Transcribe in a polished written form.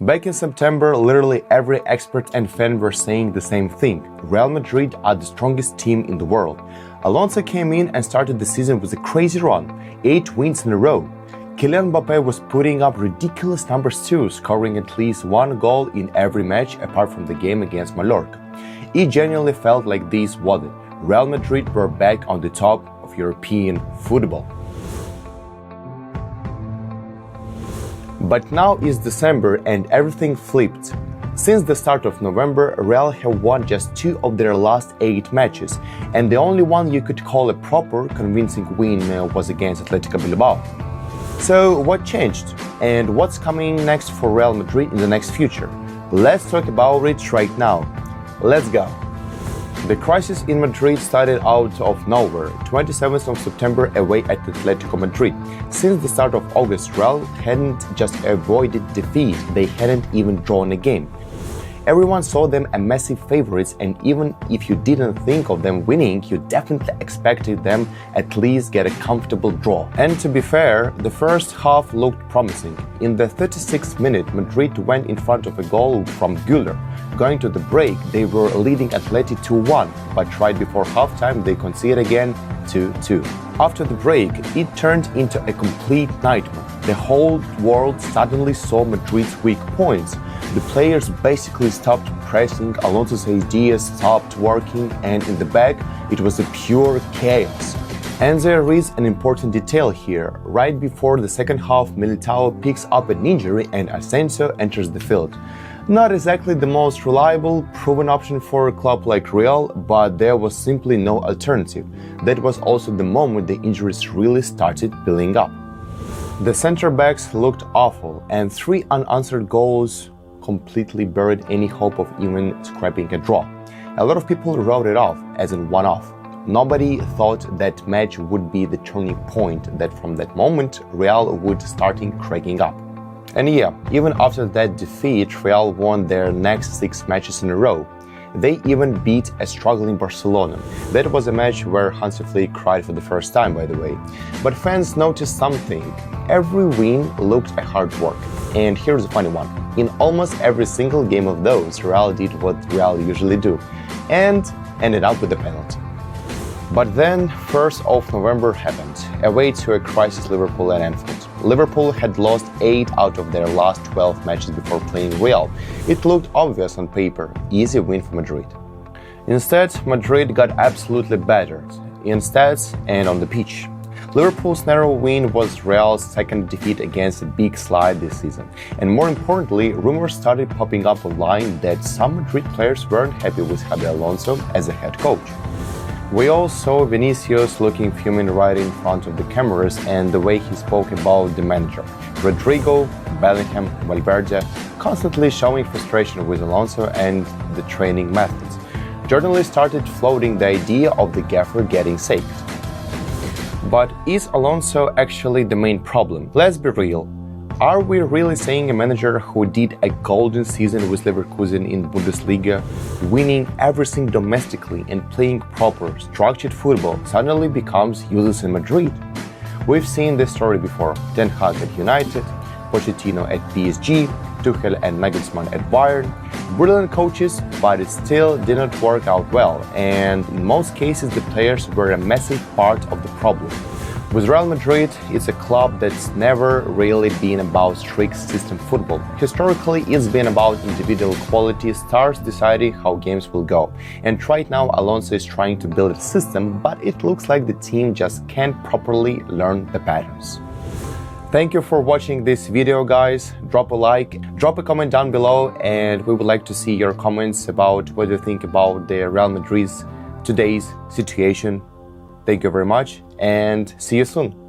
Back in September, literally every expert and fan were saying the same thing. Real Madrid are the strongest team in the world. Alonso came in and started the season with a crazy run, 8 wins in a row. Kylian Mbappé was putting up ridiculous numbers too, scoring at least 1 goal in every match apart from the game against Mallorca. It genuinely felt like this was it. Real Madrid were back on the top of European football. But now is December and everything flipped. Since the start of November, Real have won just 2 of their last 8 matches, and the only one you could call a proper, convincing win was against Athletic Bilbao. So what changed? And what's coming next for Real Madrid in the next future? Let's talk about it right now. Let's go! The crisis in Madrid started out of nowhere, 27th of September away at Atletico Madrid. Since the start of August, Real hadn't just avoided defeat, they hadn't even drawn a game. Everyone saw them as massive favorites, and even if you didn't think of them winning, you definitely expected them at least get a comfortable draw. And to be fair, the first half looked promising. In the 36th minute, Madrid went in front of a goal from Güler. Going to the break, they were leading Atleti 2-1, but right before halftime they conceded again 2-2. After the break, it turned into a complete nightmare. The whole world suddenly saw Madrid's weak points. The players basically stopped pressing, Alonso's ideas stopped working, and in the back, it was a pure chaos. And there is an important detail here. Right before the second half, Militao picks up an injury and Asensio enters the field. Not exactly the most reliable, proven option for a club like Real, but there was simply no alternative. That was also the moment the injuries really started piling up. The center-backs looked awful, and 3 unanswered goals completely buried any hope of even scraping a draw. A lot of people wrote it off as a one-off. Nobody thought that match would be the turning point, that from that moment Real would start cracking up. And yeah, even after that defeat, Real won their next 6 matches in a row. They even beat a struggling Barcelona. That was a match where Hansi Flick cried for the first time, by the way. But fans noticed something. Every win looked a hard work. And here's a funny one. In almost every single game of those, Real did what Real usually do, and ended up with a penalty. But then, 1st of November happened, away to a crisis Liverpool at Anfield. Liverpool had lost 8 out of their last 12 matches before playing Real. It looked obvious on paper, easy win for Madrid. Instead, Madrid got absolutely battered, in stats and on the pitch. Liverpool's narrow win was Real's second defeat against a big slide this season. And more importantly, rumors started popping up online that some Madrid players weren't happy with Xabi Alonso as a head coach. We all saw Vinicius looking fuming right in front of the cameras and the way he spoke about the manager. Rodrigo, Bellingham, Valverde, constantly showing frustration with Alonso and the training methods. Journalists started floating the idea of the gaffer getting sacked. But is Alonso actually the main problem? Let's be real. Are we really saying a manager who did a golden season with Leverkusen in Bundesliga, winning everything domestically and playing proper, structured football, suddenly becomes useless in Madrid? We've seen this story before. Ten Hag at United, Pochettino at PSG, Tuchel and Nagelsmann at Bayern. Brilliant coaches, but it still didn't work out well, and in most cases the players were a massive part of the problem. With Real Madrid, it's a club that's never really been about strict system football. Historically, it's been about individual quality, stars deciding how games will go. And right now, Alonso is trying to build a system, but it looks like the team just can't properly learn the patterns. Thank you for watching this video, guys. Drop a like, drop a comment down below, and we would like to see your comments about what you think about the Real Madrid's today's situation. Thank you very much, and see you soon.